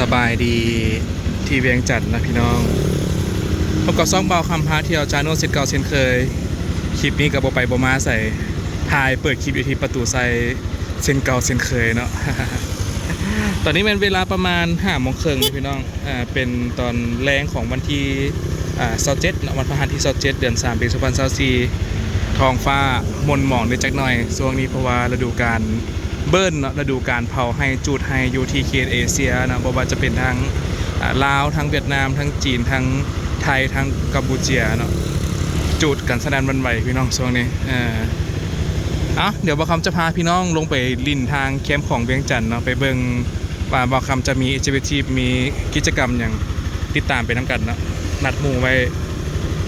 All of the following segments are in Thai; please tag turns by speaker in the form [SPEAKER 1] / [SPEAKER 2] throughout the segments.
[SPEAKER 1] สบายดีที่เวียงจันทน์นะพี่น้องพบกับซ่องเบาคำพาเที่ยวจานโนสิทธิ์เก่าเช่นเคยคลิปนี้กับโบไปโบมาใส่ถ่ายเปิดคลิปอยู่ที่ประตูใส่เช่นเก่าเช่นเคยเนาะ ตอนนี้เป็นเวลาประมาณ5:30พี่น้องเป็นตอนแรงของวันที่27วันพฤหัสที่27เดือน3ปี2024ท้องฟ้ามนหมองนิดจักหน่อยช่วงนี้เพราะว่าฤดูกาลเบิ้ลเนาะฤดูกาลเผาให้จูดให้อยู่ที่เขตเอเชียนะบ่ว่าจะเป็นทางลาวทั้งเวียดนามทั้งจีนทั้งไทยทั้งกัมพูชีเนาะจูดกันสนั่นหวั่นไหวพี่น้องช่วงนี้เดี๋ยวบ่าวคำจะพาพี่น้องลงไปลิ่นทางแคมป์ของเวียงจันทน์เนาะไปเบิ่งว่าบ่าวคำจะมีแอคทิวิตี้มีกิจกรรมอย่างติดตามไปน้ำกันเนาะนัดหมู่ไว้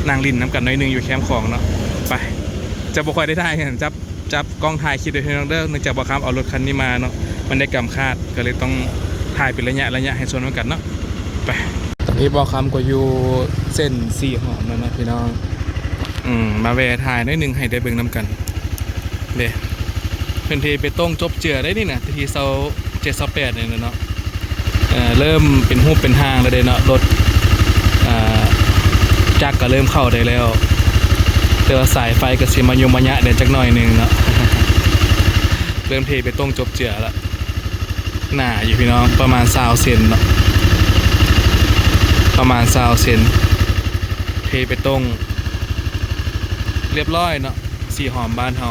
[SPEAKER 1] นางลิ่นน้ำกันน้อยนึงอยู่แคมป์ของเนาะไปจะบ่ค่อยได้ถ่ายกันจับกล้องถ่ายคลิปโดยพี่น้องเด้อเนื่องจากบ่าวคำเอารถคันนี้มาเนาะมันได้กำคาดก็เลยต้องถ่ายเป็นระยะให้ชนเหมือนกันเนาะไปตอนนี้บ่าวคำก็อยู่เส้น4หอมแล้วนะพี่น้องมาแวะถ่ายน้อยนึงให้ได้เบิ่งน้ำกันเด้เพิ่นเทไปต้งจบเจือได้นี่นะที27-28นี่เนาะเริ่มเป็นรูปเป็นทางแล้วเด้เนาะรถจักรก็เริ่มเข้าได้แล้วแต่ว่าสายไฟก็สิมายมยะเดี๋ยวจักหน่อยนึงเนาะ เริ่มเทไปต้งจบเจือแล้วหนาอยู่พี่น้องประมาณ20เซนเนาะประมาณ20เซนเทไปต้งเรียบร้อยเนาะสีหอมบ้านเฮา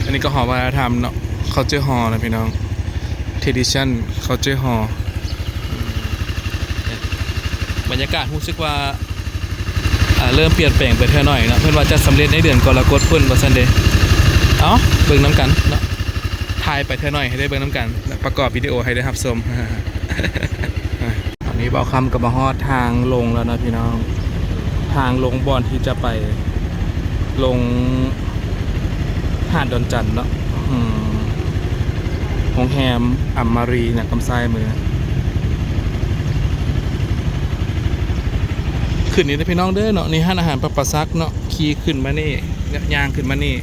[SPEAKER 1] อันนี้ก็หอวัฒนธรรมเนาะเขาเจอหอนะพี่น้อง tradition เขาเจอหอบรรยากาศรู้สึกว่าเริ่มเปลี่ยนแปลงไปเท่าหน่อยเนาะเพื่อนว่าจะสำเร็จในเดือนกรกฎเพิ่นว่าซั่นเด้เบิ่งน้ำกันเนาะถ่ายไปเท่าหน่อยให้ได้เบิ่งน้ำกันประกอบวิดีโอให้ได้รับชม ตอนนี้บ่าวคำกับมาฮอดทางลงแล้วนะพี่น้องทางลงบอนที่จะไปลงหาดดอนจันทน์เนาะโรงแรมอัมมารีเนี่ยกำไซมือขึ้นนี่นะพี่น้องเด้อเนาะนี่ห้านอาหารปะซักเนาะขี่ขึ้นมานี่ย่างขึ้นมานี่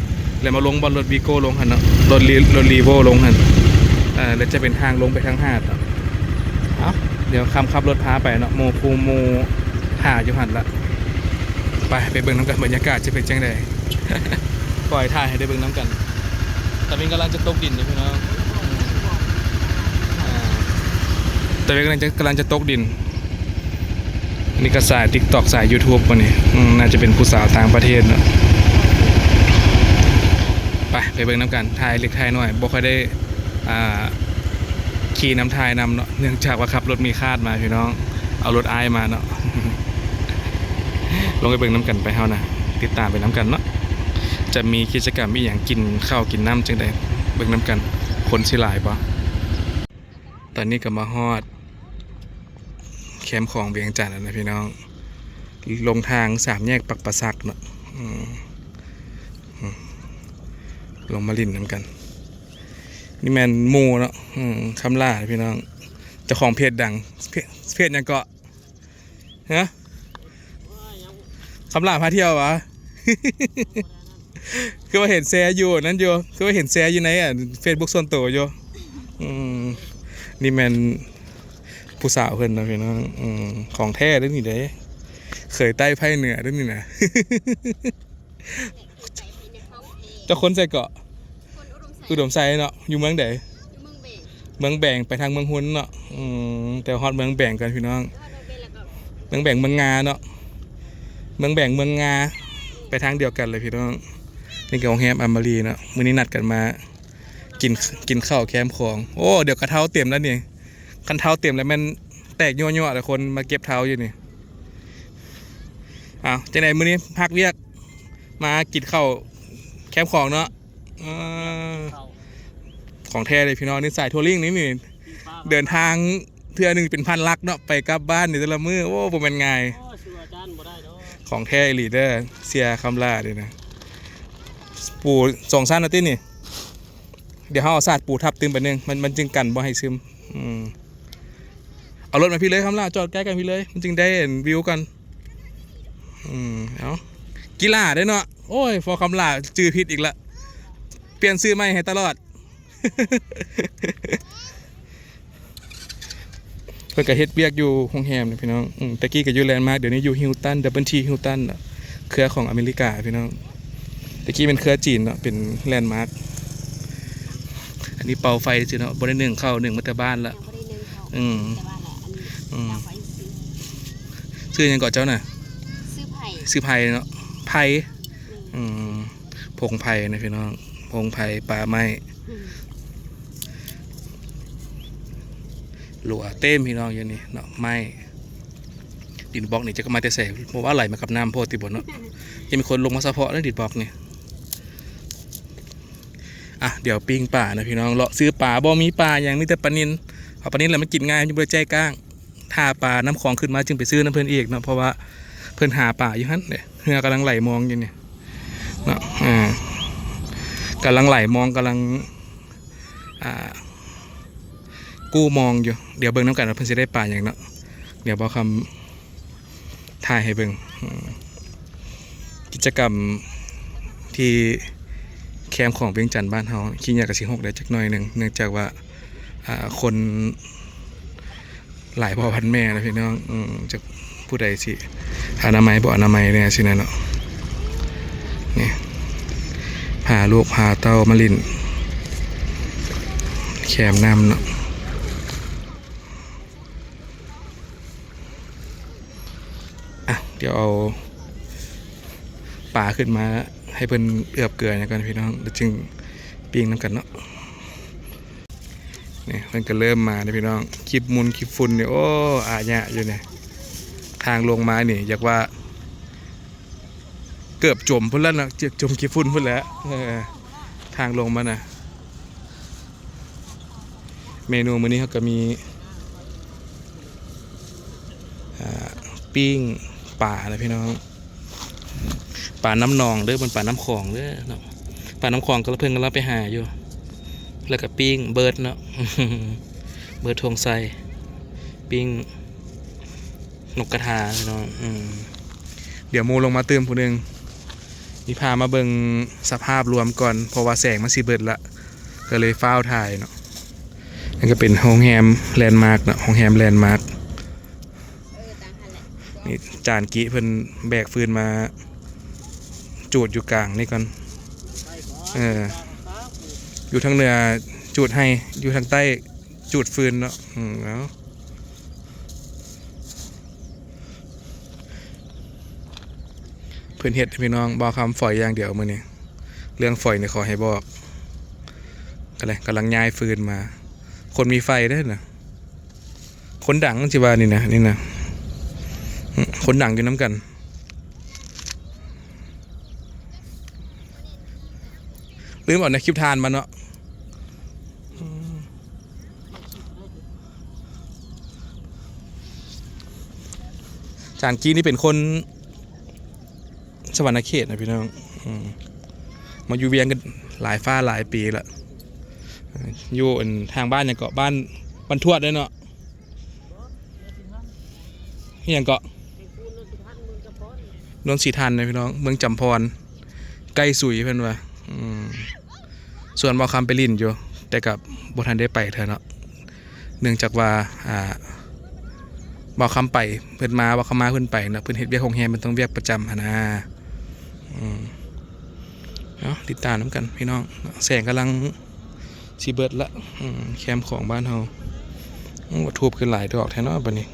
[SPEAKER 1] แล้วมาลงบนรถวีโก้ลงหันเนาะรถรีโวลงหันแล้วจะเป็นทางลงไปทางหาดเนาะเดี๋ยวขับรถพาไปเนาะโมหาอยู่หันละไปเบิ่งน้ำกันบรรยากาศจะเป็นจังได ปล่อยถ่ายให้ได้เบิ่งน้ำกันแต่เป็นกำลังจะตกดินอยู่พี่น้องแต่เป็นกำลังจะตกดินนี่ก็สาย TikTok สาย YouTube วันนี้น่าจะเป็นผู้สาวต่างประเทศเนาะไปเบิ่งน้ำกันถ่ายเล็กถ่ายหน่อยบ่ค่อยได้ขี่น้ำถ่ายนำเนาะเนื่องจากว่าขับรถมีคาดมาพี่น้องเอารถไอมาเนาะ ลงไปเบิ่งน้ำกันไปเฮานะติดตามไปน้ำกันเนาะจะมีกิจกรรมอีอย่างกินข้าวกินน้ำจังใดเบิ่งน้ำกันคนสิหลายปะตอนนี้ก็มาฮอดแคมป์ของเวียงจันทน์แล้วนะพี่น้องลงทาง3 แยกปักประซักเนาะลงมาลิ่นน้ำกันนี่แมนหมูเนาะคำล่าพี่น้องเจ้าของเพจดังเพจยังเกาะฮะคำล่าพาเที่ยววะ คือว่าเห็นแชร์อยู่นั่นอยู่คือว่าเห็นแชร์อยู่ในFacebook ส่วนตัวอยู่นี่แมนผู้สาวเพิ่นนะพี่น้องของแท้ด้วยนี่เด้เคยใต้ไพ่เหนือด้วยนี่นะ เจ้าคนใส่เกาะอุดมไซเนาะอยู่เมืองใดเมืองแบ่งไปทางเมืองหุ้นเนาะแต่ฮอดเมืองแบ่งกันพี่น้องเมืองแบ่งเมืองงาเนาะเมืองแบ่งเมืองงาไปทางเดียวกันเลยพี่น้องนี่กับโรงแรมอัมมารีเนาะมื้อนี้นัดกันมากินข้าวแคมป์ของโอ้เดี๋ยวกระเท้าเต็มแล้วนี่คันเท้าเต็มแล้วมันแตกยั่วๆแต่คนมาเก็บเท้าอยู่นี่จังไหนมื้อนี้พักเวียกมากินข้าวแคมป์ของเนาะของแท้เลยพี่น้องนี่สายทัวริงนี่เดินทางเทื่อนึงเป็น1,000 ลักเนาะไปกลับบ้านนี่แต่ละมื้อโอ้บ่แม่นง่ายของแท้ลีเดอร์เสียคำล่าเลยนะปู2 ชั้นนะตินี่เดี๋ยวเขาเอาศาสตร์ปูทับตึมไปนึงมันจึงกันบ่ให้ซึมเอารถมาพี่เลยคำล่าจอดใกล้กันพี่เลยมันจึงได้เห็นวิวกันเอากีฬาได้เนาะโอ้ยพอคำล่าจื้อผิดอีกละเปลี่ยนซื้อใหม่ให้ตลอด พิ่นก็เฮ็ดเวียกอยู่โรงแรมนี่พี่น้องตะกี้ก็อยู่แลนด์มาร์คเดี๋ยวนี้อยู่ฮิลตันดับเบิลทีฮิลตันเครือของอเมริกาพี่น้องตะกี้เป็นเครือจีนเนาะเป็นแลนด์มาร์คอันนี้เป่าไฟสิเนาะบ่ได้นึ่งข้าวนึ่งมาแต่บ้านละอืมชื่อหยังก่อนเจ้าน่ะชื่อไผ่เนาะไผ่พงไผ่นะพี่น้องพงไผ่ป่าไม้หลัวเต็มพี่น้องอย่างนี้เนาะไม้ดินบล็อกนี่จะก็มาแต่ใส่เพราะว่าไหลมากับน้ำโพติบนเนาะยังมีคนลงมาซัพพอร์ตในดินบล็อกนี่เดี๋ยวปิ้งป่านะพี่น้องเลาะซื้อป่าบ่มีป่าอย่างมีแต่ปลานิลเอาปลานิลแล้วมันกินง่ายมันบริใจก้างท่าปลาน้ำคลองขึ้นมาจึงไปซื้อน้ำเพื่อนเอกเนาะเพราะว่าเพื่อนหาป่าอยู่ฮั่นเนี่ยเรือกำลังไหลมองอยู่เนี่ยเนาะกำลังไหลมองกำลังกู้มองอยู่เดี๋ยวเบิ่งน้ำกันว่าเพื่อนจะได้ป่าอย่างเนาะเดี๋ยวบอกคำถ่ายให้เบิ่งกิจกรรมที่แคมป์ของเวียงจันทร์บ้านเฮาขี้ยากระสีหกได้จักหน่อยหนึ่งเนื่องจากว่าคนหลายพ่อพันแม่นะพี่น้องจะผู้ใดสิอนามัยบ่อนามัยเนี่ยสินะเนาะนี่พาลูกพาเต้ามาลินแคมป์น้ำเนาะเดี๋ยวเอาปลาขึ้นมาให้เพิ่นเอือบเกลืออย่างกันพี่น้องแล้วจึงปิ้งน้ำกันเนาะนี่เพิ่นก็เริ่มมาเนี่ยพี่น้องคลิปมุนคลิปฝุ่นเนี่ยโอ้เนี่ยอยู่เนี่ยทางลงมานี่อยากว่าเกือบจมพุ่นแล้วนะเจือกจมคลิปฝุ่นพุ่นแล้วทางลงมาน่ะเมนูมื้อนี้เขาก็มีปิ้งป่านะพี่น้องป่าน้ำนองเด้อบนป่าน้ำคลองเด้อเนาะป่าน้ำคลองก็เพิ่งกำลังไปหาอยู่แล้วก็ปิ้งเบิร์ดเนาะ เบิร์ดทงไซปิ้งนกกระทาพี่น้องเดี๋ยวโมลงมาเติมผู้นึงนี่พามาเบิ่งสภาพรวมก่อนเพราะว่าแสงมันสิเบิดละก็เลยฟ้าวถ่ายเนาะนี่ก็เป็นโรงแรมแลนด์มาร์กเนาะโรงแรมแลนด์มาร์กนี่จานกี้เพิ่นแบกฟืนมาจูดอยู่กลางนี่ก่อนอยู่ทางเหนือจูดให้อยู่ทางใต้จูดฟืนเนาะแล้วเพื่อนเฮ็ดพี่น้องบอกคำฝอยอย่างเดียวมื้อนี้เรื่องฝอยเนี่ยขอให้บอกอะไรกำลังย้ายฟืนมาคนมีไฟได้นะคนดังจิว่านี่นะคนดังอยู่น้ำกันลืมบอกนะคลิปทานมาเนาะจานกี้นี่เป็นคนสวรรณเขตนะพี่น้องมาอยู่เวียงกันหลายฟ้าหลายปีละอยู่ทางบ้านอย่างเกาะบ้านบรรทวดด้วยเนาะอย่างเกาะนนสีทันนะพี่น้องเมืองจำพรใกล้สุยเพื่อนว่าส่วนบ่อคำไปลินอยู่แต่กับบ่ทันได้ไปเถอะเนาะเนื่องจากว่าบ่อคำไปเพิ่นมาบ่อคำมาเพิ่นไปนะเพิ่นเฮ็ดเวียกโรงแรมมันต้องเวียกประจำนะเนาะติดตามน้ำกันพี่น้องแสงกำลังสีเบิดละแคมป์ของบ้านเฮาวัตถุขึ้นหลายดอกแท้เนาะบัดนี้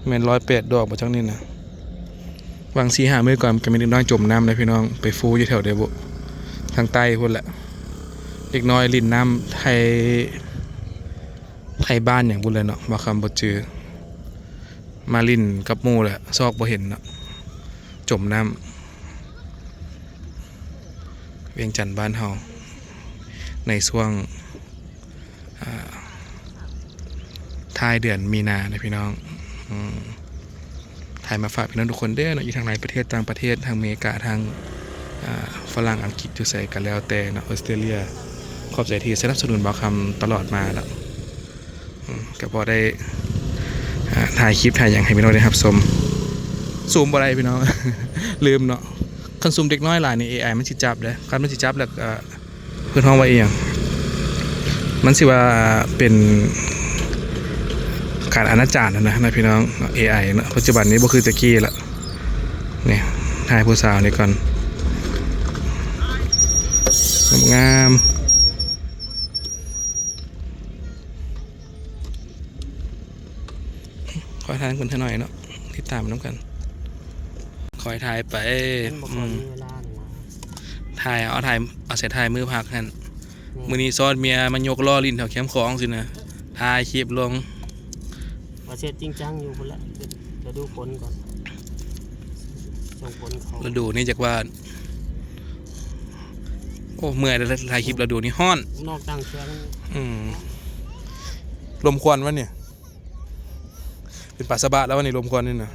[SPEAKER 1] แม่น108 ดอกบ่จังนี่นะวาง4-5 มื้อก่อนก็มีเด็กน้อยจมน้ำเลยพี่น้องไปฟูอยู่แถวเดบุทางใต้พุ่นแหละเด็กน้อยลิ่นน้ำไทยบ้านอย่างบุญเลยเนาะว่าคำบ่จือมาลิ่นกับหมู่แหละซอกบ่เห็นเนาะจมน้ำเวียงจันทร์บ้านเฮาในช่วงท้ายเดือนมีนานะพี่น้องถ่ายมาฝากพี่น้องทุกคนเด้อเนาะอยู่ทางไหนประเทศต่างประเทศทางอเมริกาทางฝรั่งอังกฤษอยู่ใส่กันแล้วแต่เนาะออสเตรเลียขอบใจที่สนับสนุนบ่าวคำตลอดมาแล้วก็พอได้ถ่ายคลิปถ่ายอย่างให้พี่น้องได้รับชมซูมอะไรพี่น้อง ลืมเนาะคันซูมเด็กน้อยหลายใน AI มันสิจับเด้คันมันสิจับแล้วเพื่อนห้องไว้เองมันสิว่าเป็น ขาดอนาจารนะพี่น้อง AI นะปัจจุบันนี้บ่คือตะกี้ละนี่ถ่ายผู้สาวนี่ก่อนงามคอยทานคนเท่าหน่อยเนาะติดตามน้ำกันคอยถ่ายไปถ่ายเอาเสร็จถ่ายมือพักกันมือนี้ซอดเมียมันยกล้อลิ้นแถวแคมป์ของสินะถ่ายคลิปลง
[SPEAKER 2] มาเสร็จจริงจังอยู่คนละจะดูผลก่อนส่งผลเขา
[SPEAKER 1] เราดูนี่จากว่าโอ้เมื่อยแล้วถ่ายคลิปเราดูนี่ฮ้อน
[SPEAKER 2] นอกตั้งเชื้อ
[SPEAKER 1] ลมควันวะเนี่ยเป็นปัสสาวะแล้ววันนี้ลมควันนี่นะ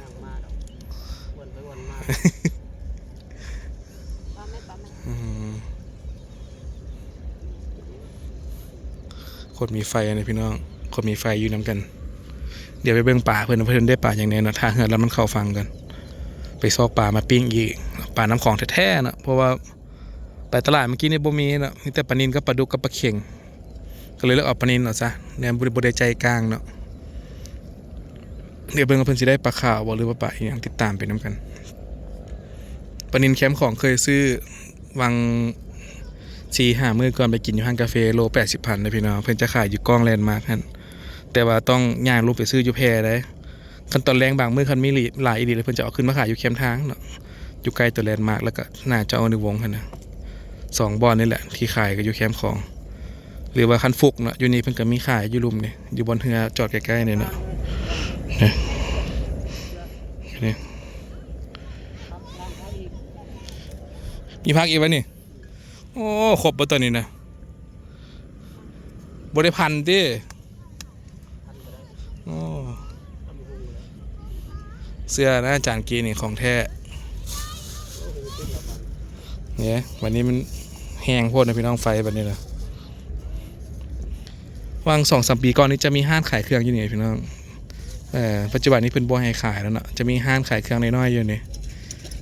[SPEAKER 1] คนมีไฟนะพี่น้องคนมีไฟอยู่น้ำกันเดี๋ยวไปเบิ่งป่าเพื่อนได้ป่าอย่างนี้นะทางเหือแล้วมันเข้าฟังกันไปซอกป่ามาปิ้งอีกป่าน้ำของแท้ๆนะเพราะว่าไปตลาดเมื่อกี้นี่บ่มีนะมีแต่ปลานิลกับปลาดุกกับปลาเข่งก็เลยเลือกเอาปลานิลเอาซะเนี่ยบริใจกลางเนาะเดี๋ยวเบิ่งว่าเพิ่นสิได้ปลาขาวหรือว่าปลาอีกอย่างติดตามไปน้ำกันปลานิลแคมป์ของเคยซื้อวัง4-5 มื้อก่อนไปกินอยู่ห้างกาแฟโล80,000นะพี่น้องเพิ่นจะขายอยู่กล้องแลนด์มาร์คหั่นแต่ว่าต้องย่างลงไปซื้ออยู่แพได้คันตอนแรงบางมื้อคันมีหลายอีหลีเลยเพิ่นจะเอาขึ้นมาขายอยู่แคมป์ทางเนาะอยู่ใกล้ตัวแลนด์มาร์คแล้วก็น่าจะเอาในวงหั่นนะ2บ่อนนี่แหละที่ขายก็อยู่แคมป์ของหรือว่าคันฟุกเนาะอยู่นี่เพิ่นก็มีขายอยู่ลุมนี่อยู่บนเรือจอดใกล้ๆนี่เนาะนี่มีพักอีกวะนี่โอ้ครบบ่ตัวนี้นะบ่ได้พันติโอ้เสื้อนะอาจารย์กีนี่ของแท้เนี่ยวันนี้มันแห้งโพดนะพี่น้องไฟแบบนี้นะวาง2-3 ปีก่อนนี้จะมีห้างขายเครื่องอยู่นี่พี่น้องปัจจุบันนี้เพิ่นบ่ให้ขายแล้วเนาะจะมีห้างขายเครื่องน้อยๆอยู่นี่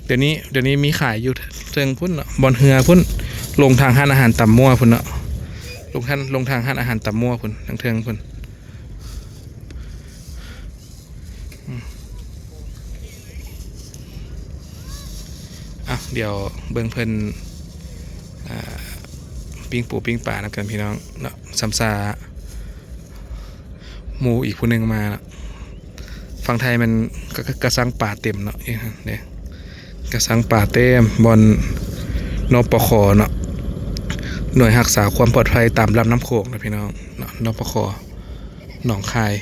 [SPEAKER 1] เดี๋ยวนี้มีขายอยู่เทิงพุ่นเนาะบอนเฮือพุ่นลงทางห้านอาหารตำมั่วพุ่นเนาะลงทางห้านอาหารตำมั่วพุ่นทางเทิงพุ่นเดี๋ยวเบิ่งเพิ่นปิ้งปูปิ้งป่านะกันพี่น้องเนาะซัมซาหมูอีกผู้นึงมาฝั่งไทยมันกระสังป่าเต็มเนาะเนี่ยกระสังป่าเต็มบนนปคเนาะหน่วยรักษาความปลอดภัยตามลำน้ำโขงนะพี่น้องเนาะนปคหนองคาย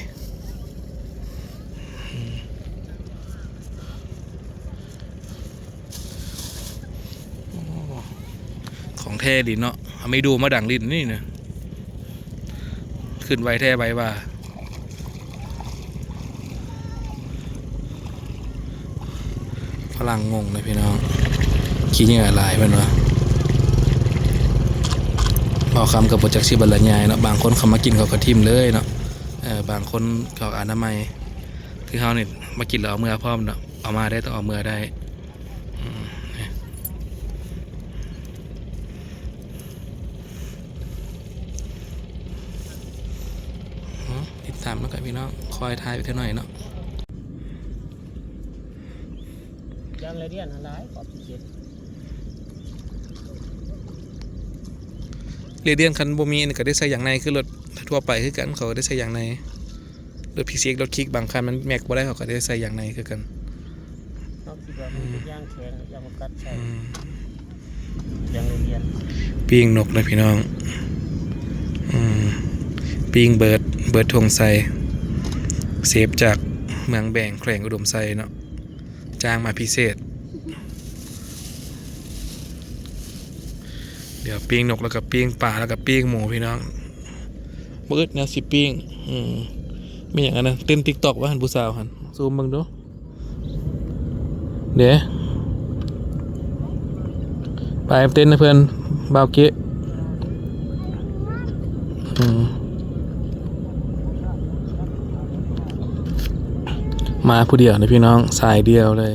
[SPEAKER 1] ของแท้ดิเนาะไม่ดูมาดังลิ้นนี่นะขึ้นไวแท้ไวว่าฝรั่งงงเลยพี่น้องขี้เหงื่อลายมันวะเอาคำกับโปรเจกต์ชีบรรยายเนาะบางคนเขามากินเขาก็ทิมเลยเนาะบางคนเขาอนามัยคือเขาเนี่ยมากินแล้วเอาเมื่อพร้อมเนาะเอามาได้ต้องเอาเมื่อได้ติดตามแล้วกันพี่น้องคอยทายไปเท่าหน่อยเนาะ
[SPEAKER 2] ยังเลยเรียนอะไรขอบเจ็ด
[SPEAKER 1] เรียนคันบ่มีนี่ก็ได้ใส่อย่างในคือรถทั่วไปคือกันเขาก็ได้ใส่อย่างในรถพีซีรถคิกบางคันมันแม็กบ่ได้เขาก็ได้ใส่อย่างในคือกัน
[SPEAKER 2] เขาคิดว่ามันเป็นย่างแข็งย่างมันกัดใช่ยังเรียน
[SPEAKER 1] ปิ้งนกนะพี่น้องปิ้งเบิร์ดทงไซเซฟจากเมืองแบ่งแขวงอุดมไซเนาะจ้างมาพิเศษเดี๋ยวปิ้งนกแล้วก็ปิ้งปลาแล้วก็ปิ้งหมูพี่น้องเบิร์ดเนี่ยสิปิ้งไม่อย่างนั้นนะเต้นติ๊กต็อกว่าหันผู้สาวหันซูมมึงดูเดี๋ยวไปเต้นนะเพื่อนบาวเกะมาผู้เดียวนะพี่น้องสายเดียวเลย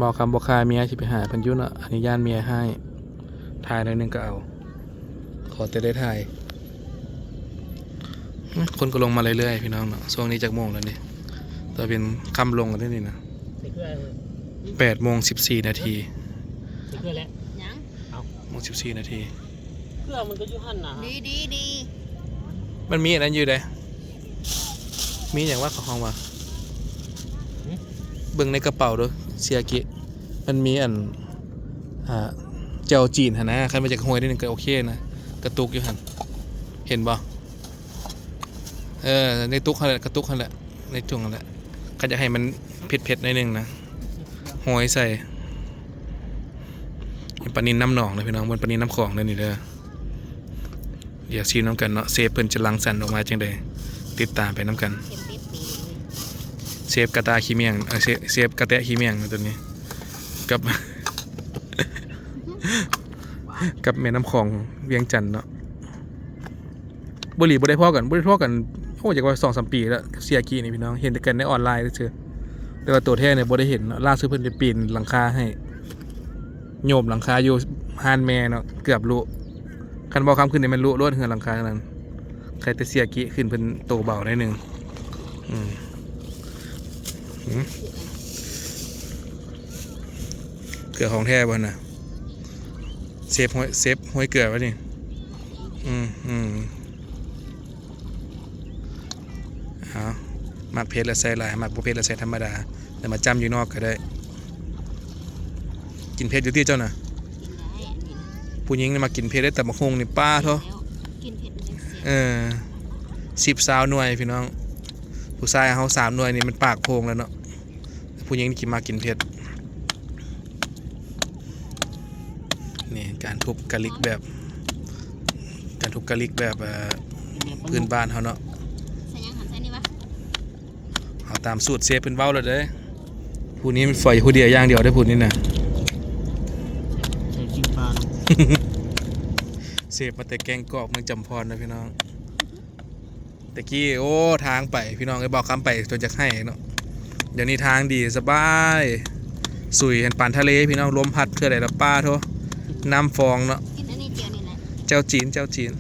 [SPEAKER 1] บอกคำบอกคายเมียที่ไปหาพันยุนอ่ะอนุญาตเมียให้ถ่ายได้นึงก็เอาขอจะได้ถ่าย คนก็ลงมาเรื่อยๆพี่น้องเนาะช่วงนี้จากโมงแล้วนี่ตัวเป็นคำลงกันได้นี่นะ
[SPEAKER 2] ใส่เกลือ
[SPEAKER 1] 8:14 นาที
[SPEAKER 2] ใส่เกลือแล้ว
[SPEAKER 3] ยัง
[SPEAKER 1] โมง14 นาที
[SPEAKER 2] เกลือมันก็อยู่หั่นนะ
[SPEAKER 3] ดี
[SPEAKER 1] มันมีอันนั้นอยู่เลยมีอย่างว่าของว่าเบิ่งในกระเป๋าด้วยเสียกิมันมีอันเจ้าจีนหันนะคันมาจากห้วยนิดนึงก็โอเคนะกระตุกอยู่หันเห็นบ่ในตุกเขาแหละกระตุกเขาแหละในถุงเขาแหละเขาจะให้มันเผ็ดๆหน่อยนึงนะห้อยใส่ปลานินน้ำหนองเลยพี่น้องบนปลานินน้ำของเลยนี่เด้อเดี๋ยวซีน้ำกันเนาะเซฟเพิ่นจะลังสรรค์ออกมาจังใดติดตามไปน้ำกัน
[SPEAKER 3] ๆเข็มปี๊บปี
[SPEAKER 1] เซฟกระตาขี้เมียงเซฟกระแตะขี้เมียงตัวนี้กับ กับแม่น้ำของเวียงจันทน์เนาะบุหรี่บ่ได้พอกันโอ้จากว่า2-3 ปีแล้วเสียกี้นี่พี่น้องเห็นแต่กันในออนไลน์เฉยแต่ว่าตัวแท้เนี่ยบ่ได้เห็นเนาะล่าสุดเพิ่นไปปีนหลังคาให้โยมหลังคาอยู่ฮานแม่เนาะเกือบรู้คันบ่คำขึ้นนี่มันรู้ล้วนเฮือนหลังคานั้นใครแต่เสียกี้ขึ้นเพิ่นโตเบาได้นึงเกลือของแท้บ่น่ะเซฟห้อยเกลือไว้นี่เอามักเผ็ดแล้วใส่หลายมักบ่เผ็ดแล้วใส่ธรรมดาแต่มาจำอยู่นอกก็ได้กินเผ็ดอยู่ที่เจ้าน่ะ
[SPEAKER 3] กินได้อันนี้
[SPEAKER 1] ผู้หญิงนี่มากินเผ็ดได้แต่บะฮงนี่ป้าเถอะ
[SPEAKER 3] แล้วกินเผ็ดมันจะเสีย
[SPEAKER 1] 10 20 หน่วยพี่น้องผู้ชายเฮา3 หน่วยนี่มันปากโพงแล้วเนาะผู้หญิงนี่กินมากินเผ็ดนี่การทุบกะลิกแบบพื้นบ้านเฮาเนาะ
[SPEAKER 3] ใส่ยังหันใส่นี่ปะ
[SPEAKER 1] เอาตามสูตรเซฟเพิ่นเว้าแล้วเด้อผู้นี้มันฝอยผู้เดียวอย่างเดียวได้อผู้นี้น่ะ
[SPEAKER 2] ใส่จิ้มปลา
[SPEAKER 1] เซฟมาแต่แกงกอกเมืองจำพรนะพี่น้องตะกี้โอ้ทางไปพี่น้องไอ้บอกคำไปจนจะให้เนาะเดี๋ยวนี้ทางดีสบายสุยเห็นปานทะเลพี่น้องลมพัดเพื่อใดละป้าโทน้ำฟองเนาะ
[SPEAKER 3] กินอันนี้เจียวนี่แหละ
[SPEAKER 1] เจ้าจีน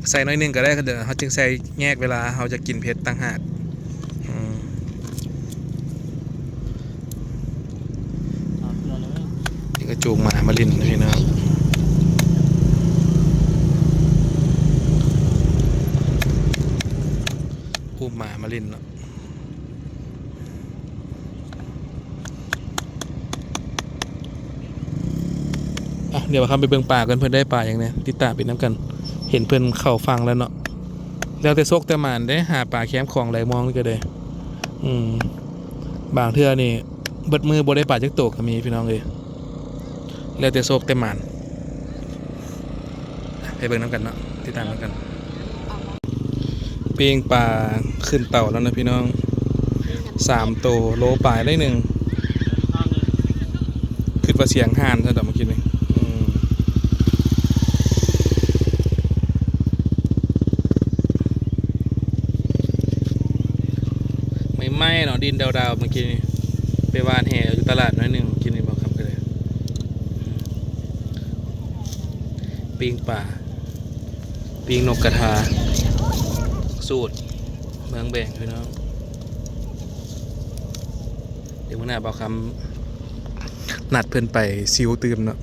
[SPEAKER 1] ใส่น้อยหนึงก็ได้เดี๋ยวเขาจึงใส่แยกเวลาเขาจะกินเผ็ดต่างหาก
[SPEAKER 2] เอาเกลือเลย
[SPEAKER 1] นี่ก็จูงมาลินนะพี่น้องอุ้มมาลินเนาะเดี๋ยวครับไปเบิ่งป่ากันเพื่อนได้ป่าอย่างเนี้ยติดตามไปน้ำกันเห็นเพื่อนเข้าฟังแล้วเนาะแล้วแต่ซกแต่หมันได้หาป่าแคมป์ของไหลมองนี่ก็ได้บางเทื่อนี่เบิดมือบ่ได้ป่าจักโตก็มีพี่น้องเลยแล้วแต่ซกแต่หมันไปเบิ่งน้ำกันเนาะติดตามน้ำกันปิ้งป่าขึ้นเต่าแล้วนะพี่น้อง3 โตโลปลายได้1คือว่าเสียงห่านซะแต่เมื่อกี้นี่ไม่เนาะดินดาวๆเมื่อกี้นี่ไปวานแห่อยู่ตลาดน้อยหนึ่งกินนี่บอกคำกันเลยปิ้งป่าปิ้งนกกระทาสูตรเมืองแบ่งพี่น้องเดี๋ยวมื่อหน้าบอกคำนัดเพื่อนไปซิวตื่มเนาะ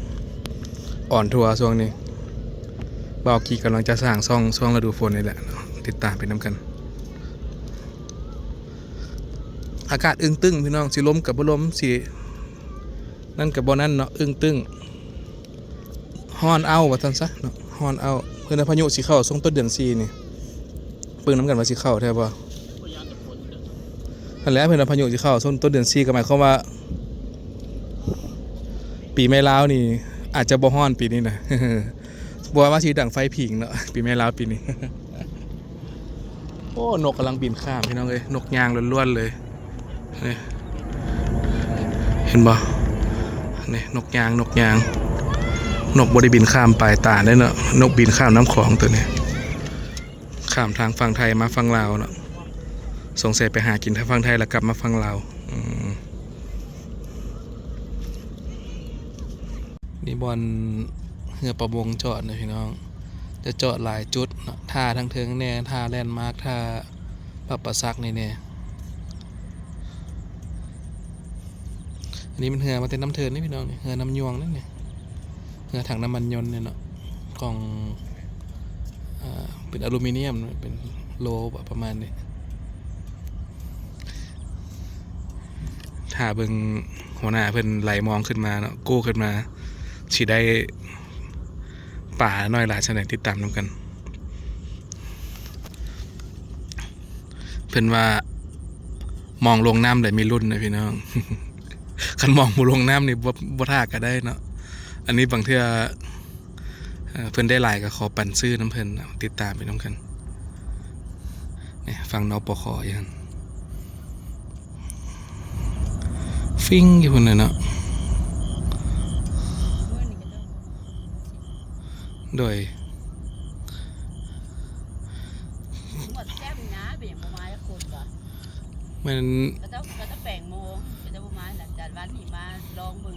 [SPEAKER 1] อ่อนทัวร์ช่วงนี้บอกกี่กำลังจะสร้างช่วงฤดูฝนนี่แหละติดตามไปน้ำกันอากาศอึ้งตึงพี่น้องสิลมกับบ่ลมสินั่นกับบ่นั่นเนาะอึ้งตึงฮ้อนเอาว่าซั่นซะเนาะฮ้อนเอาเพิ่นพายุสิเข้าช่วงต้นเดือน4นี่เบิ่งนำกันว่าสิเข้าแท้บ่นั่นแหละเพิ่นพายุสิเข้าช่วงต้นเดือน4ก็หมายความว่าปีแม่ลาวนี่อาจจะบ่ฮ้อนปีนี้นะ บ่ว่าสิดังไฟผิงเนาะปีแม่ลาวปีนี้ โอ้นกกำลังบินข้ามพี่น้องเอ้ยนกยางล้วนๆเลยนี่เห็นบ่นี่นกยางนกบริบินข้ามปลายตาได้เนาะนกบินข้ามน้ำของตัวนี้ข้ามทางฝั่งไทยมาฝั่งลาวเนาะสงสัยไปหากินทางฝั่งไทยแล้วกลับมาฝั่งลาวนี่บอลเรือประมงจอดนะพี่น้อง จะเจาะหลายจุดเนาะท่าทั้งเทิงแน่ท่าแลนด์มาร์คท่าปับประซักนี่แน่อันนี้มันเหือมาเต็มน้ำเทินนี่พี่น้องนี่เหือน้ำยวงนี่เนี่ยเหือถังน้ำมันยนต์เนี่ยเนาะกล่องเป็นอลูมิเนียมเป็นโลแบบประมาณนี้ถ้าเบิ่งหัวหน้าเพิ่นไหลมองขึ้นมาเนาะกู้ขึ้นมาสิได้ป่าน้อยหลายชนิดติดตามนำกันเพิ่นว่ามองลงน้ำได้มีรุ่นนะพี่น้อง คันมองบ่ลงน้ำนี่บ่ท่าก็ได้เนาะอันนี้บางเทื่อเพิ่นได้หลายก็ขอปั่นซื้อน้ำเพิ่นติดตามไปนำกันเนี่ยฟังนปคอย่างฟิ้งอยู่พุ่นน่ะเนาะโดย
[SPEAKER 3] หมดแก้มนะเป็นอย่างประมาณคนก่อน
[SPEAKER 1] มัน
[SPEAKER 3] ก็ต้องแปลงโมเป็นประมาณหลังจากวันนี้มาลองมึง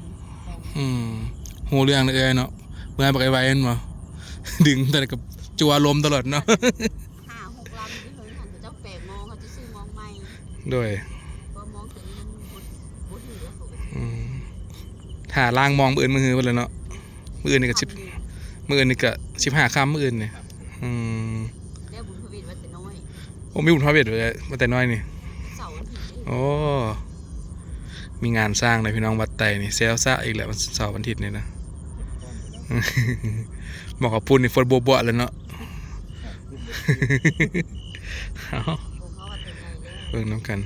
[SPEAKER 1] หูเรื่องเลยเนาะเมื่อไปไว้เห็นบ่ ดึงแต่กับจัวลมตลอดเนาะ
[SPEAKER 3] 5-6 ลำที่เพิ่นหันจะต้องแปลงโมเขาจะซื้อมองใหม่
[SPEAKER 1] โดย
[SPEAKER 3] เพราะมองตัวนี้มันบ่ถือแล้วเขาก็
[SPEAKER 1] ถ้าล่างมองมืออื่นมือหือไปเลยเนาะมืออื่นนี่ก็มืออื่นนี่ก็15 ค่ำมืออื่นนี่
[SPEAKER 3] แล้วบุญพวิตว่าแต่น้อย
[SPEAKER 1] โอ้มีบุญพระเวทเลยมาแต่น้อยนี่
[SPEAKER 3] เสาร์อาทิตย์
[SPEAKER 1] โอ้มีงานสร้างเลยพี่น้องวัดไตนี่เซลซ่าอีกแล้ววันเสาร์วันอาทิตย์นี่นะ บอกกับปุ่นนี่ฝนบัวๆเลยเนาะ เอา
[SPEAKER 3] เขาว่าแต่ไงแล้ว
[SPEAKER 1] เบิ่งน้ำกัน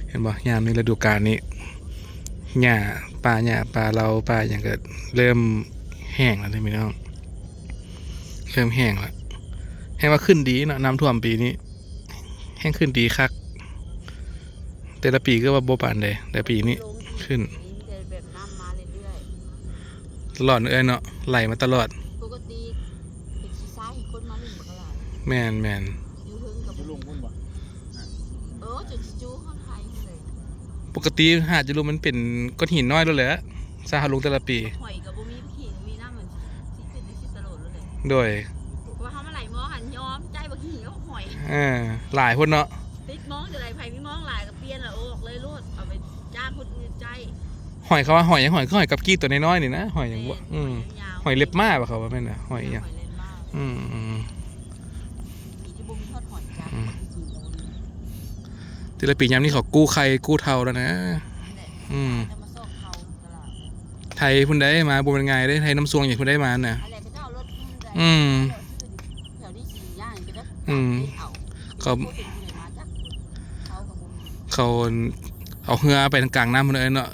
[SPEAKER 1] เห็นบ่ยามนี้ฤดูกาลนี้หญ้าป่าเราป่าอย่างเกิดเริ่มแห้งแล้วพี่น้องเริ่มแห้งแล้วแห้งว่าขึ้นดีเนาะน้ำท่วมปีนี้แห้งขึ้นดีคักแต่ละปีก็ว่าบ่ปานใดแต่ปีนี้ขึ้น
[SPEAKER 3] มีแต่แบบน้ำมาเรื่อย
[SPEAKER 1] ตลอดเนาะไหลมาตลอด
[SPEAKER 3] ๆปกติเป็นขี้ซ้ายคนมาลุ่มบักหลาย
[SPEAKER 1] แม่น
[SPEAKER 3] อยู่เฮิงกับลุงพุ่นบ่จุดจู้ข้างไทยเลย
[SPEAKER 1] ปกติหาดจะรู้มันเป็นก้อนหินน้อยแล้วแหละซาฮาลงแต่ละปี
[SPEAKER 3] หอยกับบ่มีขี้มีน้ำเหมือนที่ขึ้นในที่ตลอดเลย
[SPEAKER 1] โดย
[SPEAKER 3] เพราะว่าเขามาไหลมองหันยอมใจบักขี้ก็หอย
[SPEAKER 1] หลายคนเนาะ
[SPEAKER 3] ติดมองจะไหลไผ่ไม่มองหลายกับเปลี่ยนละโอกเลยโลดเอาไปจ้างคนอื่นใจ
[SPEAKER 1] หอยเขาว่าหอยยังหอยก็หอยกับกี้ตัวน้อยๆนี่นะหอยอย่างว่าหอยเล็บม้าป่ะเขาว่าแม่นน่ะหอยอย่าง
[SPEAKER 3] เล่นมาก ที่บุ้มทอดหอยจ้า
[SPEAKER 1] แต่ละปียามนี้เขากู้ไข่กู้เทาแล้วนะ
[SPEAKER 3] จะมาส่งเขาตลาด
[SPEAKER 1] ไทยพุ่นได้มาบ่เป็นไงได้ไทยน้ำซวงอย่างพุ่นได้มาน่ะ
[SPEAKER 3] อะไรก็จะเอารถขึ้นได้แถวนี้สี่ย่างก็จะเอา
[SPEAKER 1] เขาเอาเหือไปทางกลางน้ำพุ่นเลยเนาะ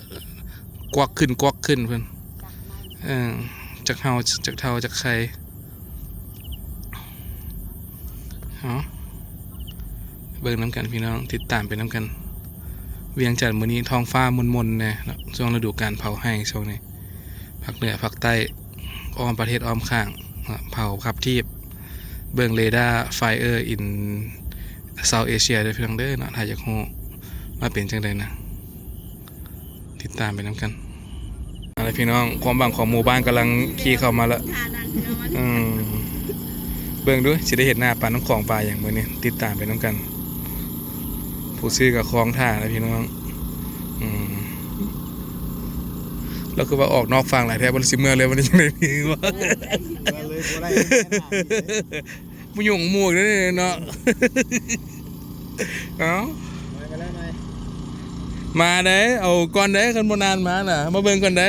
[SPEAKER 1] กวักขึ้นเพิ่นจากเฮาจากเทาจากไข่เบิ่งน้ำกันพี่น้องติดตามไปน้ำกันเวียงจันทร์มื้อนี้ท้องฟ้ามนๆแน่เนาะช่วงฤดูกาลเผาแห้งช่วงนี้ภาคเหนือภาคใต้อ้อมประเทศอ้อมข้างเผาขับทีบเบิ่งเรดาร์ไฟเออร์อินเซาท์เอเชียเด้อพี่น้องเด้อเนาะถ้าอยากฮู้ว่าเป็นจังได๋นะติดตามไปน้ำกันอะไรพี่น้องความบังของหมู่บ้านกำลังขี่เข้ามาแล้วเบิ่งดูสิได้เห็นหน้าปลาน้ำของปลาอย่างมื้อนี้ติดตามไปน้ำกันผู้ซื้อกับคลองท่านะพี่น้องแล้วคือว่าออกนอกฝั่งหลายแทบบนสิเมื่อเลยวันนี้จังได๋พี่ว่ามุยงหมวกนี่เนาะเอ้ามาได้เอาก่อนได้คันบ่นานมาน่ะมาเบิ่งก่อนได้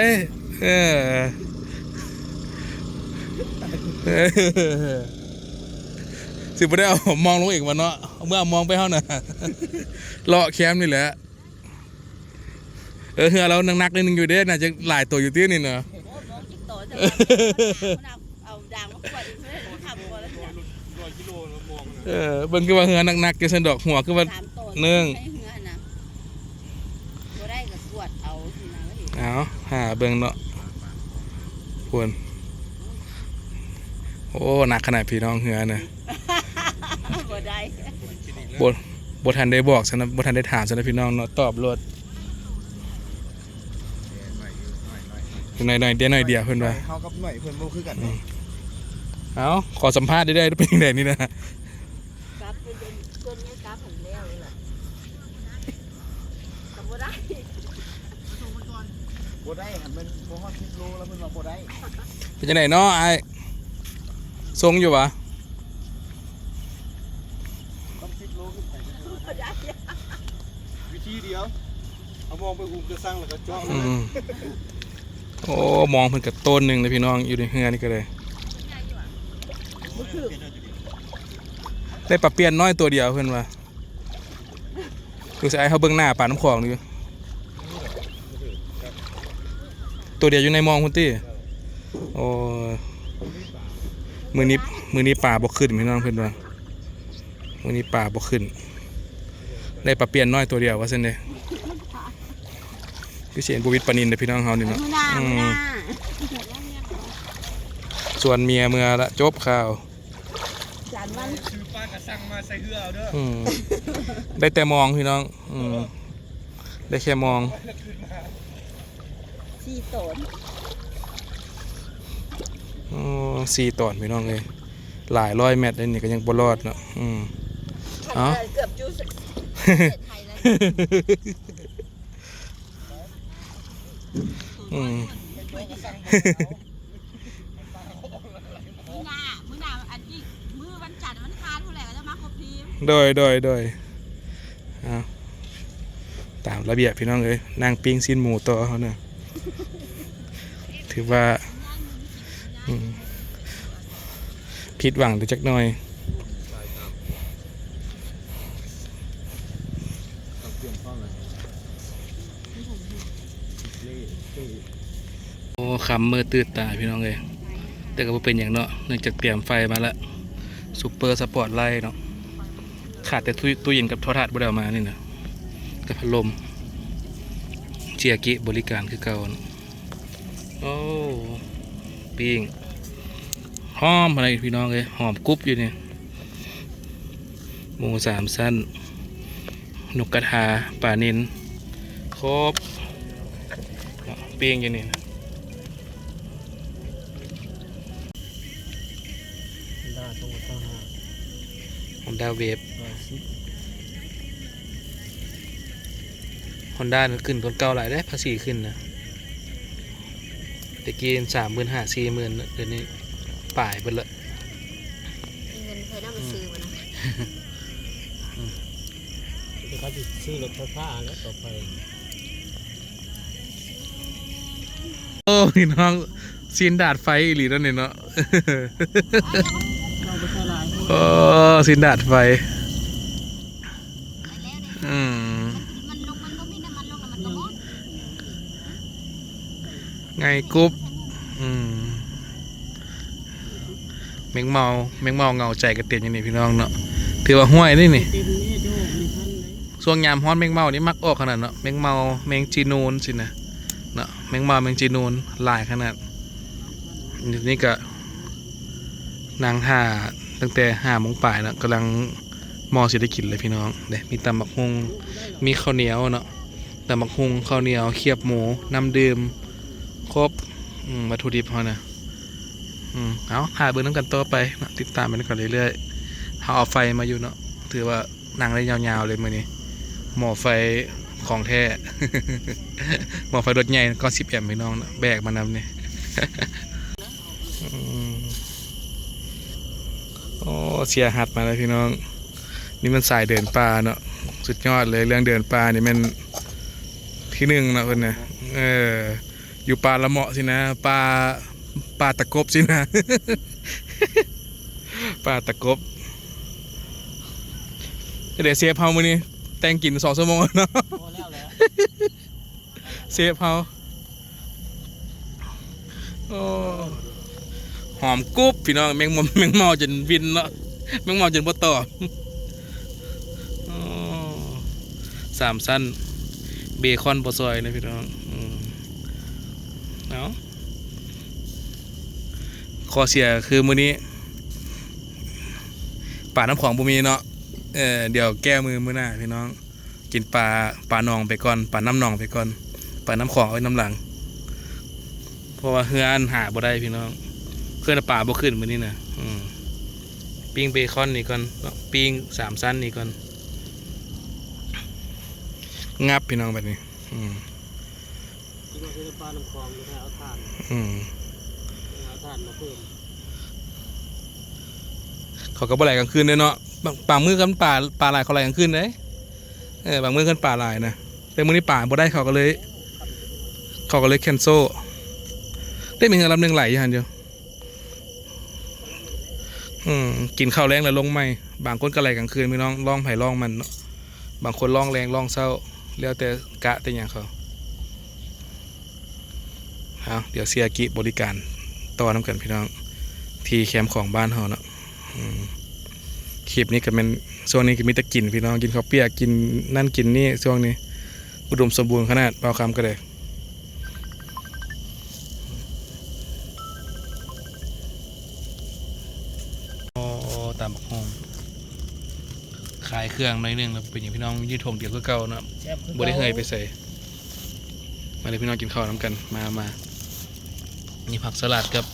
[SPEAKER 1] สิบ่ได้เอามองลงอีกวะเนาะเมื่อมองไปเฮาน่ะเลาะแคมนี่แหละเฮือเรานักๆนิดนึงอยู่เด้น่าจะหลายตัวอยู่ที่นี่เนาะ
[SPEAKER 3] เอาด่างมาขวดอีกไม่ได้ทำก่อนแล้ว
[SPEAKER 1] เบิ่งคือว่าเฮือนักๆจังซั่นดอกหัวคือว่า1
[SPEAKER 3] บ่ได้ก็ขวดเอาสินะ
[SPEAKER 1] เอาหาเบิ่งเนาะพวนโอ้หนักขนาดพี่น้องเหือน่ะ
[SPEAKER 3] บ่ได้
[SPEAKER 1] บ่ทันได้บอกซะนะบ่ทันได้ถามซะนะพี่น้องเนาะตอบรถ หน่อยเดียวเพิ่นว่า
[SPEAKER 4] เขากับหน่อยเพิ่นบ่คือกัน
[SPEAKER 1] เอาขอสัมภาษณ์ได้เป็นยังไงนี่นะ
[SPEAKER 3] กลับเป็นคนนี้กลับหันแล้วเลยล่ะทำบ่ได้
[SPEAKER 4] บ่ได้หันมันบ่ฮอด10โลแล้วเพิ่นว่าบ่ได้
[SPEAKER 1] เป็นยังไงเนาะไอ้ทรงอยู่วะ
[SPEAKER 4] ต้อง10โลขึ้นไปวิธีเดียวเอามองไปหุบจะสร้างแล้วก็เจาะ
[SPEAKER 1] โอ้มองเพิ่นกับต้นหนึ่งเลยพี่น้องอยู่ในเฮือนี่ก็เลยได้ปลาเปียนน้อยตัวเดียวเพิ่นว่าดูสิไอ้เขาเบิ่งหน้าป่าน้ำของดูตัวเดียวอยู่ในมองคุณตี้โอ้มือนี้ป่าบ่ขึ้นพี่น้องเพิ่นว่ามือนี้ป่าบ่ขึ้นได้ปลาเปียนน้อยตัวเดียวว่าซั่นเด้คือเสียนบุวิทปานินเด้อพี่น้องเฮานี่เนาะ
[SPEAKER 3] มื้อหน้า
[SPEAKER 1] ส่วนเมียเมื่อละจบข่าว
[SPEAKER 3] จานวัน
[SPEAKER 4] ชื่อป้าก็สั่งมาใส่เหือเอาเด้อ
[SPEAKER 1] ได้แต่มองพี่น้องได้แค่มอง
[SPEAKER 3] 4 โตน
[SPEAKER 1] 4 ตอนพี่น้องเลยหลายร้อยเมตรเลยนี่ก็ยังบ่รอดเนาะเอ้า
[SPEAKER 3] เกือบจูสไทยแล้วมื้อหน้าอันนี้มื้อวันจันทร์วันคานเท่าไหร่ก็จะมาครบทีม
[SPEAKER 1] โดยเอาตามระเบียบพี่น้องเลยนางปิ้งสิ้นหมูต่อเขาเนี่ยถือว่าผิดหวังไปจักหน่อยโอ้คำมือตื่นตาพี่น้องเลยแต่ก็บ่เป็นอย่างเนาะเนื่องจากเตรียมไฟมาแล้วซุปเปอร์สปอร์ตไลท์เนาะขาดแต่ตู้เย็นกับโทรทัศน์บ่ได้เอามานี่นะกับพัดลมเจียกิบริการคือเก่าเนาะโอ้ปิ้งหอมอะไรพี่น้องเลยหอมกรุบอยู่เนี่ยหมู3 ชั้นนกกระทาปลานิลครบปิ้งอยู่นี่
[SPEAKER 2] ได้ตรงต่างหาก
[SPEAKER 1] ฮอนด้าเวฟ
[SPEAKER 2] 110
[SPEAKER 1] ฮอนด้าขึ้นคนเก่าหลายได้ภาษีขึ้นนะตะกี้35,000 40,000เดี๋ยวนี้ป่ายไปละ
[SPEAKER 3] เงินเคยได้มาซื้อมานะ
[SPEAKER 2] เดี๋ยวเขาจะซื้อรถไฟฟ้าแล้วต่อไป
[SPEAKER 1] โอ้พี่น้องซีนดาดไฟอีหลีนั่นเนี่ยเนาะ
[SPEAKER 2] เราไปเท่าไหร่
[SPEAKER 1] โอ้ซีนดาดไฟอืม
[SPEAKER 3] มันลงมันก็มีน้ำมันลงแล้วมันก็หมด
[SPEAKER 1] ไงกุ๊บแมงเมาเงาใจกระเตียนอย่างนี้พี่น้องเนาะถือว่าห้วยนี่นี่
[SPEAKER 2] เต็มนี่โจ้มีพันเลย
[SPEAKER 1] ช่วงยามฮ้อนแมงเมานี่มักออกขนาดเนาะแมงเมาแมงจีนูนสินะเนาะแมงเมาแมงจีนูนหลายขนาดนี่ก็นางท่าตั้งแต่5 โมงป่ายนะกำลังมอเศรษฐกิจเลยพี่น้องเด้มีตำบักฮุงมีข้าวเหนียวเนาะตำบักฮุงข้าวเหนียวเคียบหมูน้ำดื่มครบวัตถุดิบเขานะเอาหาเบอร์น้ำกันต่อไปเนาะติดตามไปก่อนเรื่อยๆเขาเอาไฟมาอยู่เนาะถือว่านั่งได้ยาวๆเลยมื้อนี้หม้อไฟของแท้ หม้อไฟรถใหญ่ก็10 แอมป์พี่น้องเนาะแบกมานำนี่ โอ้เสียหัดมาแล้วพี่น้องนี่มันสายเดินป่าเนาะสุดยอดเลยเรื่องเดินป่านี่มันที่หนึ่งเนาะคนเนี่ยอยู่ป่าละเหมาะสินะป่าตะกบสินะ ป่าตะกบเดี๋ยวเซฟเฮามื้อนี้แต่งกิน2 ชั่วโมงเนาะ
[SPEAKER 2] พอแล้วแหละ
[SPEAKER 1] เซฟเฮาโอ้หอมกรุบพี่น้องแมงเมาจนวินเนาะแมงเมาจนบ่ต่อ3 ชั้นเบคอนบ่ซอยนะพี่น้องเอาข้อเสียคือมื้อนี้ป่าน้ำของบ่มีเนาะเดี๋ยวแก้มือมื้อหน้าพี่น้องกินปลาหนองไปก่อนปลาน้ำหนองไปก่อนปลาน้ำของเอาไว้น้ำหลัง เพราะว่าเฮือนหาบ่ได้พี่น้องเพื่อนป่าบ่ขึ้นมื้อนี้นะปิ้งเบคอนนี่ก่อนปิ้ง3ชั้นนี่ก่อนงับพี่น้องแบบนี้
[SPEAKER 2] กินมาซื้อปลาน้ำคลองไม่ใช่เอาถ่านมาเพิ่ม
[SPEAKER 1] เขาก็บ่ไหลกลางคืนเด้เนาะบางมื้อกันป่าหลายเขาไหลกลางคืนเด้บางมื้อกันป่าหลายนะแต่มื้อนี้ป่าบ่ได้เขาก็เลยแคนเซิลได้มีเงินลำหนึ่งไหลอยู่หั่นเดียวกินข้าวแรงแล้วลงไม่บางคนก็ไหลกลางคืนพี่น้องล่องไผ่ล่องมันเนาะบางคนล่องแรงล่องเศร้าแล้วแต่กะแต่อย่างเขาเอาเดี๋ยวเสียกิบริการต่อน้ำกันพี่น้องที่แคมป์ของบ้านเขาเนาะคลิปนี้ก็เป็นช่วงนี้ก็มีแต่กินพี่น้องกินข้าวเปียกกินนั่นกินนี่ช่วงนี้อุดมสมบูรณ์ขนาดเบาคำก็เลยตามบักฮองขายเครื่องหน่อยนึงแล้วเป็นอย่างพี่น้องยืดถงเดียวก็เก่าเนาะบ่ได้เคยไปใส่มาเลยพี่น้องกินข้าวน้ำกันมานี่ผักสลัดกับ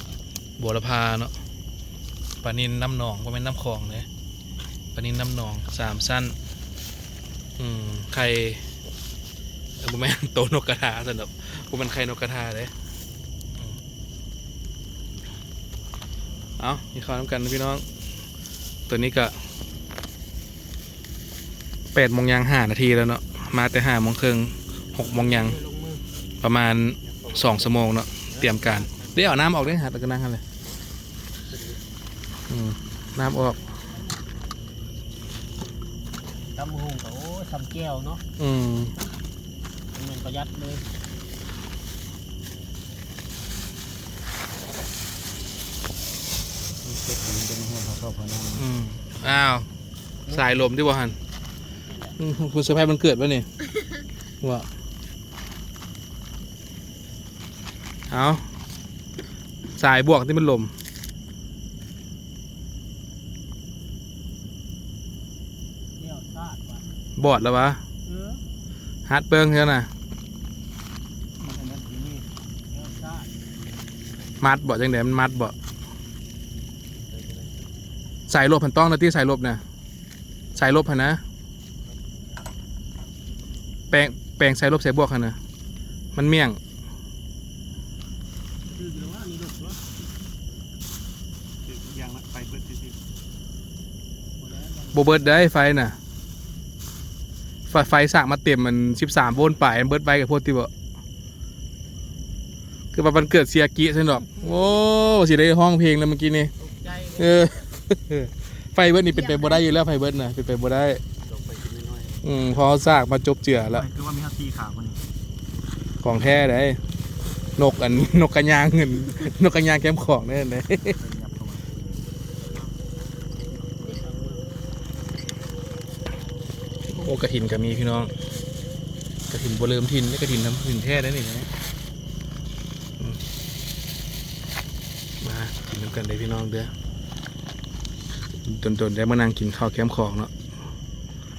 [SPEAKER 1] บัวละพาเนาะปลานิลน้ำหนองก็เป็นน้ำคลองเลยปลานิลน้ำหนอง3ชั้นไข่บุแม่นโตนกกระทาสำหรับบุเป็นไข่นกกระทาเลยเอากินข้าวน้ำกันนะพี่น้องตัวนี้ก็8 โมงยัง5 นาทีแล้วเนาะมาแต่5 โมงครึ่ง6 โมงยังประมาณ2 ชั่วโมงเนาะเตรียมการเดี๋ยวเอาน้ำออกได้หาตะกันนั่งกันเลยน้ำออก
[SPEAKER 2] ตำหุงก็โอ้ทำแก้วเนาะเหมือนประหยัดเลย
[SPEAKER 1] อ้าวสายลมที่บ่หันคุณเซอร์ไพรส์มันเกิดวะนี่ว่าเอาสายบวกที่มันลมบอดแล้ววะฮัดเปิ้งเท่าน่ะมัดบ่จังเดี๋ยวมันมัดบ่สายลบพันต้องนะที่สายลบนะสายลบพันนะแปลงสายลบสายบวกพันนะมันเมี่ยงโบเบิร์ดได้ไฟน่ะไฟสากมาเต็มมัน13 โวลต์ป่ายเบิร์ดไฟกับพวกที่บ่คือวันเกิดเสียกิใช่หรอกโอ้สิได้ห้องเพลงแล้วเมื่อกี้นี่ไฟเบิร์ดนี่เป็นไปบ่ได้อยู่แล้วไฟเบิร์ดน่ะเป็นไปบ่ได้พอสากมาจบเจือแล้ว
[SPEAKER 4] คือว่ามีฮัตตีขาคนนี้
[SPEAKER 1] ของแท้ได้นกกระยางเงินนกกระยางแคมของได้เลยโอ้กระถินก็มีพี่น้องกระถินบัวเริ่มทินนี่กระถินน้ำถินแท้ได้นี่นะมากินน้ำกันเลยพี่น้องเด้อจนได้มานั่งกินข้าวแคมของเนาะ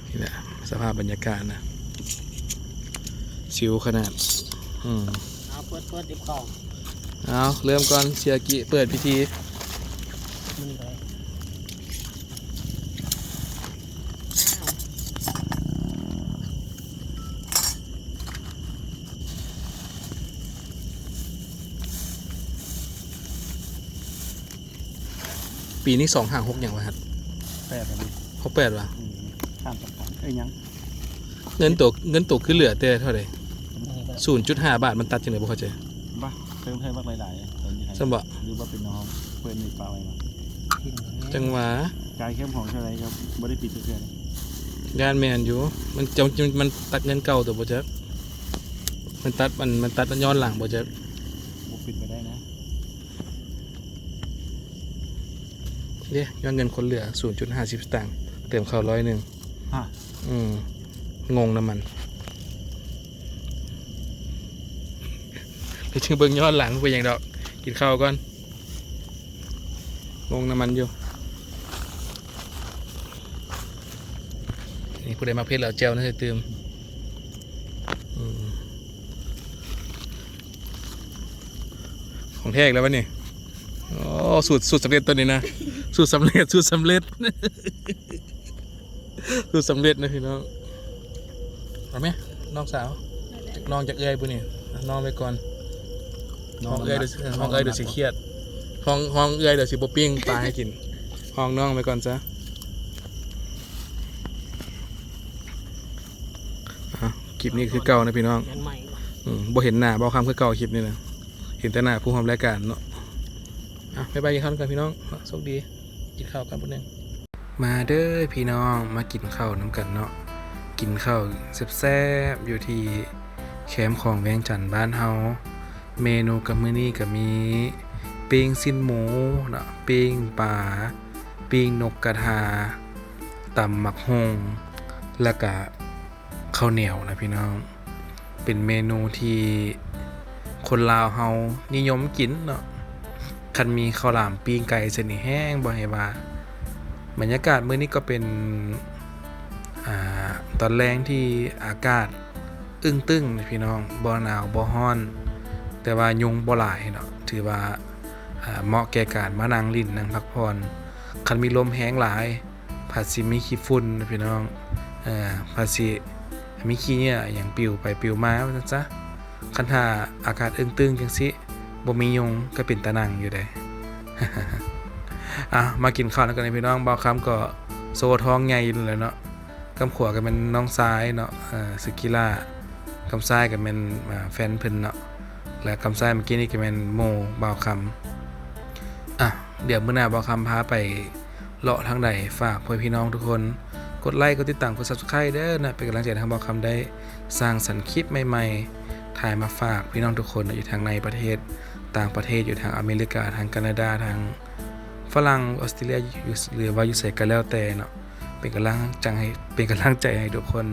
[SPEAKER 1] นี่แหละสภาพบรรยากาศนะชิวขนาด
[SPEAKER 2] เอาเปิดดิบของ
[SPEAKER 1] เอาเริ่มก่อนเสียกิเปิดพิธีปีนี้256อย่างวะครับ
[SPEAKER 4] 8อะไร
[SPEAKER 1] เขา8วะ
[SPEAKER 4] ข้ามตะกอนยัง
[SPEAKER 1] เงินตกขึ้นเหลือแต่เท่าไหร่ 0.5 บาทมันตัดจังไหนบ่เข้าใจ
[SPEAKER 4] บ้าเติมให้บ้างหลายๆ
[SPEAKER 1] สมบัติ
[SPEAKER 4] หรือว่าเป็นน้องเปิดในปลาอะไรมา
[SPEAKER 1] จังหวะ
[SPEAKER 4] กายเข้มของเท่าไรครับบ่ได้ปิดเพื่อน
[SPEAKER 1] งานแมนอยู่มันตัดเงินเก่าตัวบ่จ๊ะมันตัดย้อนหลังบ่จ๊ะ
[SPEAKER 4] บ่ปิดไปได้นะ
[SPEAKER 1] เนี่ยย้อนเงินคนเหลือ 0.50 สตางค์เติมเข้า100งงน้ำมันไปถึงเบิ่งย้อนหลังไปอย่างดอกกินข้าวก่อนงงน้ำมันอยู่นี่ผู้ใดมาเพชรเหล่าเจลน่าจะเติม ของแท้อีกแล้ววะนี่โอ้สูตรสำเร็จตัวนี้นะสูตรสำเร็จ สูตรสำเร็จนะพี่น้องเอาไหมน้องสาวน้องจากเอ้ยบุนี่น้องไปก่อนห้องเอ้ยเดี๋ยวสิเครียดห้องเอ้ยเดี๋ยวสิบ่ปิ้งปลาให้กินห้องน้องไปก่อนซะคลิปนี้คือเก่านะพี่น้อง
[SPEAKER 2] ยันใหม่
[SPEAKER 1] บ่เห็นหน้าบ่คำคือเก่าคลิปนี้นะเห็นแต่หน้าผู้ทำรายการเนาะบ๊ายบายกินข้าวกันพี่น้องโชคดีกินข้าวกันปุ๊บนึงมาเด้อพี่น้องมากินข้าวน้ำกันเนาะกินข้าวแซ่บๆอยู่ที่แคมป์ของแวงจันทน์บ้านเฮาเมนูกับมื้อนี้ก็มีปิ้งสิ้นหมูเนาะปิ้งปลาปิ้งนกกระทาตำหมักฮงแล้วก็ข้าวเหนียวนะพี่น้องเป็นเมนูที่คนลาวเฮานิยมกินเนาะคันมีข้าวหลามปิ้งไก่เส้นนี่แห้งบ่ให้ว่าบรรยากาศมื้อนี้ก็เป็นตอนแรงที่อากาศอึ้งตึ้งนะพี่น้องบ่หนาวบ่ร้อน แต่ว่ายุงบ่หลายเนาะถือว่าเหมาะแก่การมานั่งลิ้นนั่งพักผ่อนคันมีลมแห้งหลายผัดสิมีขี้ฝุ่นนะพี่น้องผัดสิมีขี้เนี่ยอย่างปิวไปปิวมาว่าซั่นซะคันถ้าอากาศอึ้งตึงจังซี่บ่มียุงก็เป็นตะนั่งอยู่ได้ มากินข้าวแล้วกันพี่น้องบ่าวคำก็โซท้องใหญ่อยู่แล้วเนาะกำขวาก็เป็นน้องซ้ายเนาะสึกิล่ากำซ้ายก็เป็นแฟนเพิ่นเนาะและคำซ้ายเมื่อกี้นี่ก็เป็นโมบ่าวคำเดี๋ยวมื้อหน้าบ่าวคำพาไปเลาะทางใดฝากพ่อพี่น้องทุกคนกดไลค์กดติดตามกด Subscribe เด้อนะเป็นกำลังใจให้บ่าวคำได้สร้างสรรค์คลิปใหม่ๆถ่ายมาฝากพี่น้องทุกคนอยู่ทางในประเทศต่างประเทศอยู่ทางอเมริกาทางแคนาดาทางฝรั่งออสเตรเลียหรือว่าอยู่ไสก็แล้วแต่เนาะเป็นกำลังใจให้ทุกคน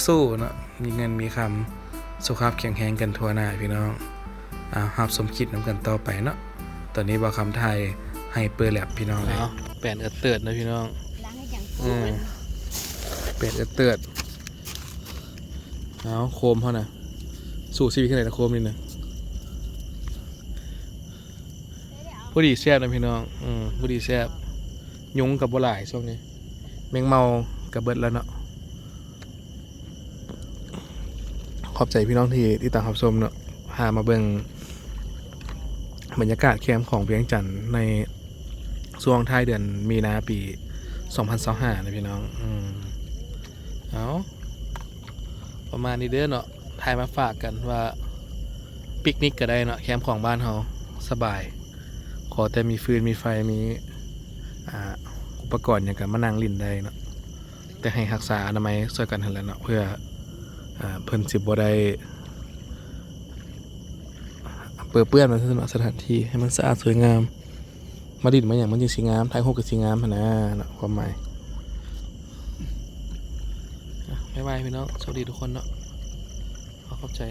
[SPEAKER 1] สู้ๆเนาะมีเงินมีคำสุขภาพแข็งแรงกันทั่วหน้าพี่น้องรับสมคิดนำกันต่อไปเนาะตอนนี้บ่าวคำไทยให้เปิดแลบพี่น้องเลยแปดเติร์ดนะพี่น้อง
[SPEAKER 3] ล้างให้อย่างโคตร
[SPEAKER 1] เป็ดเติร์ดเอาโคมเขานะสู่ซีวิขึ้นไหนนะโคมนี่นะพอดีแซ่บนะพี่น้องพอดีแซ่บยุงกับบัวหลายช่วงนี้แมงเมากับเบิดแล้วเนาะขอบใจพี่น้องที่ตามรับชมเนาะพามาเบิ่งบรรยากาศแคมป์ของเวียงจันทน์ในช่วงท้ายเดือนมีนาปี2025นะพี่น้องเอาประมาณนี้เด้อเนาะถ่ายมาฝากกันว่าปิกนิกก็ได้เนาะแคมป์ของบ้านเฮาสบายขอแต่มีฟืนมีไฟมีอุปกรณ์อย่างกันมานั่งลิ้นได้เนาะแต่ให้รักษาอนามัยช่วยกันหั่นแหละเนาะเพื่อเพิ่นสิบ่ได้เปื้อนมันสถานที่ให้มันสะอาดสวยงามมาดินมาอย่างมันจึงสีงามท้ายหกกับสีงามนะความหมายบ๊ายบายพี่น้องสวัสดีทุกคนเนาะขอบใจ